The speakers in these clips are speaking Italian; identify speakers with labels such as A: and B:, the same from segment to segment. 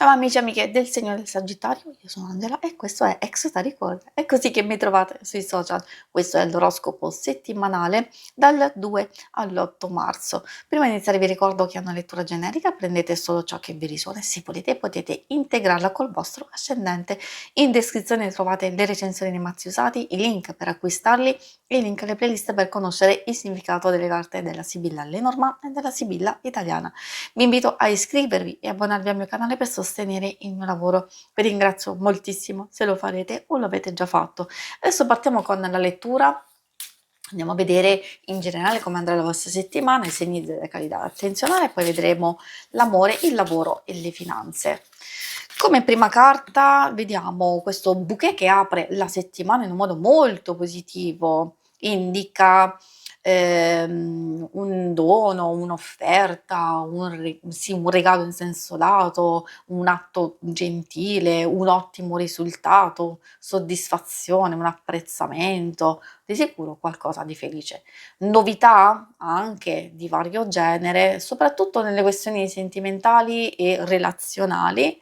A: Ciao amici e amiche del segno del Sagittario, io sono Angela e questo è Exotaricord. È così che mi trovate sui social. Questo è l'oroscopo settimanale dal 2 all'8 marzo. Prima di iniziare vi ricordo che è una lettura generica, prendete solo ciò che vi risuona e se volete potete integrarla col vostro ascendente. In descrizione trovate le recensioni dei mazzi usati, i link per acquistarli e i link alle playlist per conoscere il significato delle carte della Sibilla Lenormand e della Sibilla italiana. Vi invito a iscrivervi e abbonarvi al mio canale per sostenere il mio lavoro. Vi ringrazio moltissimo se lo farete o lo avete già fatto. Adesso partiamo con la lettura. Andiamo a vedere in generale come andrà la vostra settimana, i segni zodiacali da attenzionare, poi vedremo l'amore, il lavoro e le finanze. Come prima carta vediamo questo bouquet che apre la settimana in un modo molto positivo, indica un dono, un'offerta, un regalo in senso lato, un atto gentile, un ottimo risultato, soddisfazione, un apprezzamento, di sicuro qualcosa di felice. Novità anche di vario genere, soprattutto nelle questioni sentimentali e relazionali,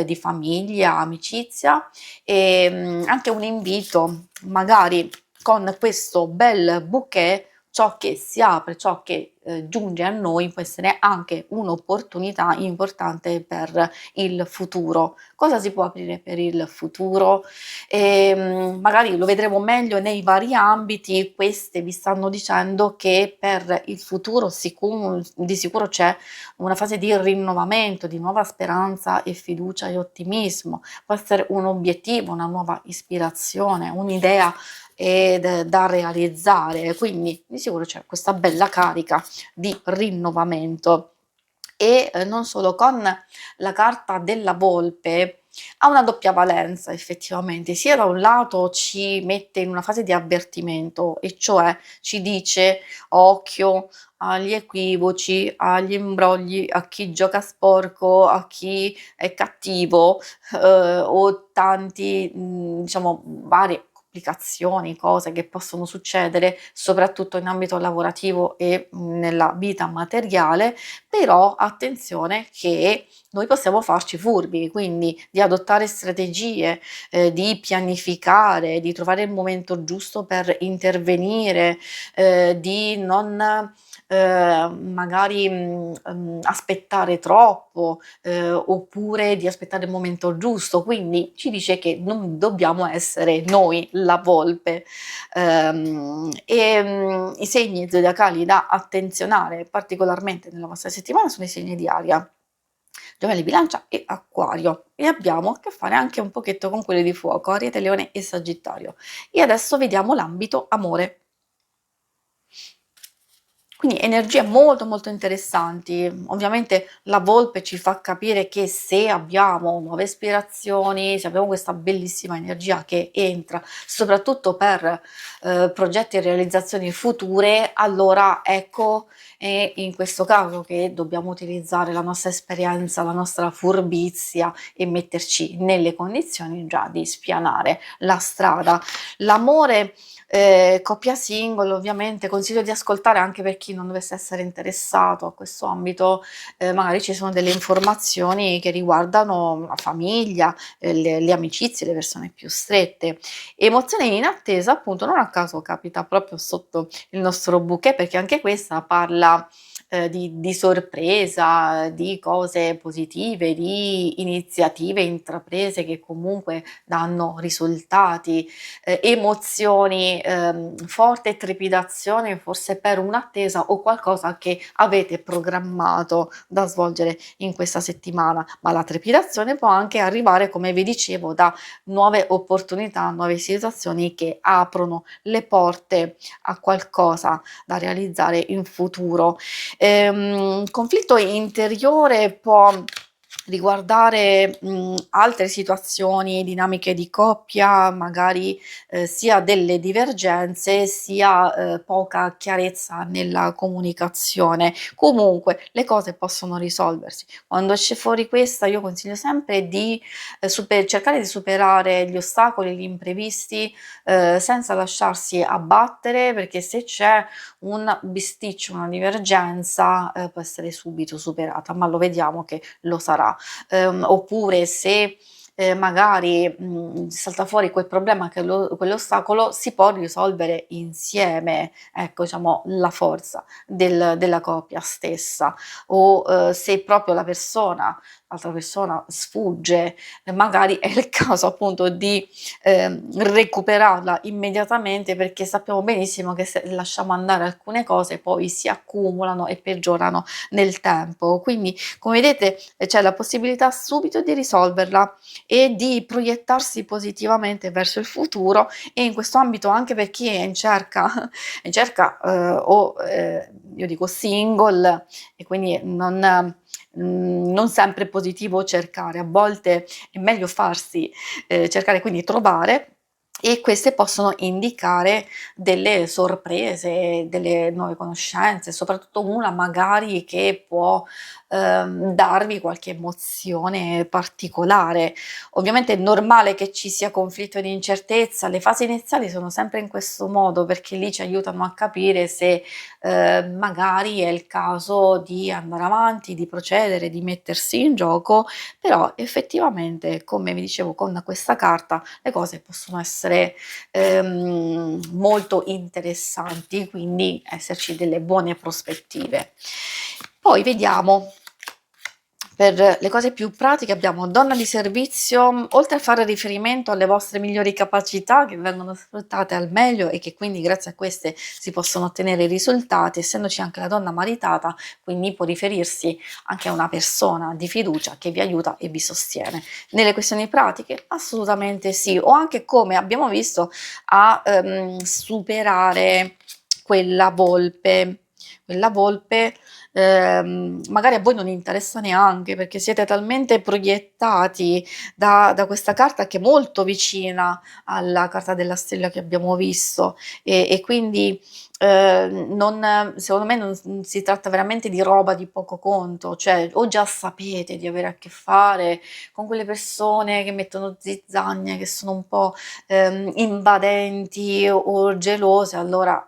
A: di famiglia, amicizia e anche un invito magari con questo bel bouquet. Ciò che si apre, ciò che giunge a noi può essere anche un'opportunità importante per il futuro. Cosa si può aprire per il futuro? Magari lo vedremo meglio nei vari ambiti. Queste vi stanno dicendo che per il futuro di sicuro c'è una fase di rinnovamento, di nuova speranza e fiducia e ottimismo. Può essere un obiettivo, una nuova ispirazione, un'idea da realizzare, quindi di sicuro c'è questa bella carica di rinnovamento. E non solo, con la carta della volpe ha una doppia valenza effettivamente, sia da un lato ci mette in una fase di avvertimento, e cioè ci dice occhio agli equivoci, agli imbrogli, a chi gioca sporco, a chi è cattivo, o tanti diciamo varie complicazioni, cose che possono succedere soprattutto in ambito lavorativo e nella vita materiale. Però attenzione che noi possiamo farci furbi, quindi di adottare strategie, di pianificare, di trovare il momento giusto per intervenire, di non magari aspettare troppo, oppure di aspettare il momento giusto. Quindi ci dice che non dobbiamo essere noi la volpe. I segni zodiacali da attenzionare particolarmente nella vostra settimana sono i segni di aria, Gemelli, Bilancia e Acquario, e abbiamo a che fare anche un pochetto con quelli di fuoco, Ariete, Leone e Sagittario. E adesso vediamo l'ambito amore. Quindi energie molto molto interessanti. Ovviamente la volpe ci fa capire che se abbiamo nuove ispirazioni, se abbiamo questa bellissima energia che entra soprattutto per progetti e realizzazioni future, allora ecco è in questo caso che dobbiamo utilizzare la nostra esperienza, la nostra furbizia e metterci nelle condizioni già di spianare la strada. L'amore coppia single, ovviamente consiglio di ascoltare anche per chi non dovesse essere interessato a questo ambito. Magari ci sono delle informazioni che riguardano la famiglia, le amicizie, le persone più strette. Emozioni in attesa, appunto, non a caso capita proprio sotto il nostro bouquet, perché anche questa parla di sorpresa, di cose positive, di iniziative intraprese che comunque danno risultati, emozioni, forte trepidazione forse per un'attesa o qualcosa che avete programmato da svolgere in questa settimana, ma la trepidazione può anche arrivare, come vi dicevo, da nuove opportunità, nuove situazioni che aprono le porte a qualcosa da realizzare in futuro. Conflitto interiore può riguardare altre situazioni, dinamiche di coppia, magari sia delle divergenze sia poca chiarezza nella comunicazione. Comunque le cose possono risolversi. Quando esce fuori questa, io consiglio sempre di cercare di superare gli ostacoli, gli imprevisti, senza lasciarsi abbattere, perché se c'è un bisticcio, una divergenza, può essere subito superata, ma lo vediamo che lo sarà. paura, oppure se magari salta fuori quel problema, quell'ostacolo, si può risolvere insieme, ecco, diciamo, la forza della coppia stessa. O se proprio l'altra persona sfugge, magari è il caso appunto di recuperarla immediatamente, perché sappiamo benissimo che se lasciamo andare alcune cose poi si accumulano e peggiorano nel tempo. Quindi, come vedete, c'è la possibilità subito di risolverla e di proiettarsi positivamente verso il futuro, e in questo ambito anche per chi è in cerca o io dico single, e quindi non sempre è positivo cercare, a volte è meglio farsi cercare, quindi trovare, e queste possono indicare delle sorprese, delle nuove conoscenze, soprattutto una magari che può darvi qualche emozione particolare. Ovviamente è normale che ci sia conflitto ed incertezza, le fasi iniziali sono sempre in questo modo, perché lì ci aiutano a capire se magari è il caso di andare avanti, di procedere, di mettersi in gioco, però effettivamente, come vi dicevo con questa carta, le cose possono essere molto interessanti, quindi esserci delle buone prospettive. Poi vediamo, per le cose più pratiche abbiamo donna di servizio, oltre a fare riferimento alle vostre migliori capacità che vengono sfruttate al meglio e che quindi grazie a queste si possono ottenere risultati, essendoci anche la donna maritata, quindi può riferirsi anche a una persona di fiducia che vi aiuta e vi sostiene. Nelle questioni pratiche assolutamente sì, o anche, come abbiamo visto, a superare quella volpe. Quella volpe magari a voi non interessa neanche, perché siete talmente proiettati da questa carta, che è molto vicina alla carta della stella che abbiamo visto, e quindi secondo me non si tratta veramente di roba di poco conto, cioè o già sapete di avere a che fare con quelle persone che mettono zizzania, che sono un po' invadenti o gelose, allora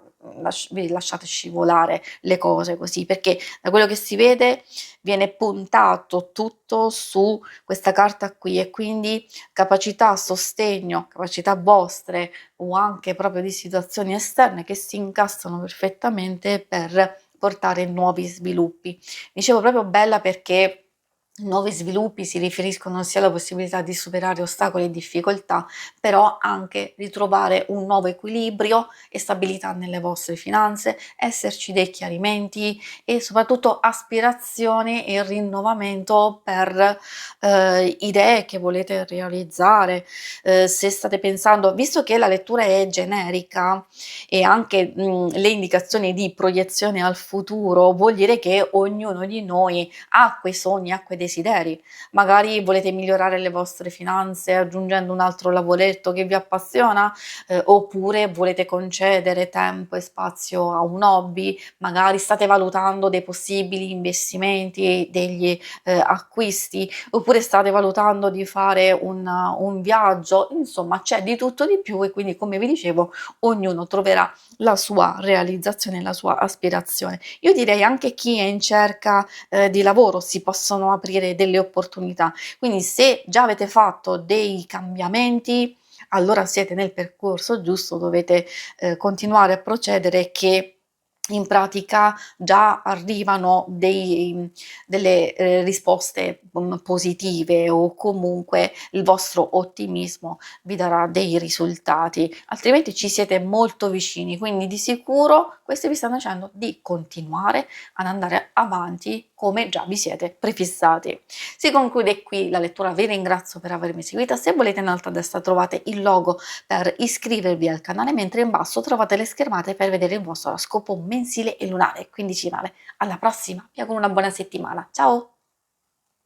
A: vi lasciate scivolare le cose così, perché da quello che si vede viene puntato tutto su questa carta qui, e quindi capacità, sostegno, capacità vostre o anche proprio di situazioni esterne che si incastrano perfettamente per portare nuovi sviluppi. Dicevo proprio bella perché nuovi sviluppi si riferiscono sia alla possibilità di superare ostacoli e difficoltà, però anche di trovare un nuovo equilibrio e stabilità nelle vostre finanze, esserci dei chiarimenti e soprattutto aspirazioni e rinnovamento per idee che volete realizzare. Se state pensando, visto che la lettura è generica e anche le indicazioni di proiezione al futuro, vuol dire che ognuno di noi ha quei sogni, ha quei desideri. Magari volete migliorare le vostre finanze aggiungendo un altro lavoretto che vi appassiona, oppure volete concedere tempo e spazio a un hobby, magari state valutando dei possibili investimenti, degli acquisti, oppure state valutando di fare un viaggio, insomma c'è di tutto di più, e quindi, come vi dicevo, ognuno troverà la sua realizzazione, la sua aspirazione. Io direi anche chi è in cerca di lavoro, si possono aprire delle opportunità, quindi se già avete fatto dei cambiamenti, allora siete nel percorso giusto, dovete continuare a procedere, che in pratica già arrivano delle risposte positive, o comunque il vostro ottimismo vi darà dei risultati, altrimenti ci siete molto vicini, quindi di sicuro questi vi stanno dicendo di continuare ad andare avanti come già vi siete prefissati. Si conclude qui la lettura, vi ringrazio per avermi seguita. Se volete, in alto a destra trovate il logo per iscrivervi al canale, mentre in basso trovate le schermate per vedere il vostro oroscopo mensile e lunare quindicinale. Alla prossima, vi auguro una buona settimana, ciao!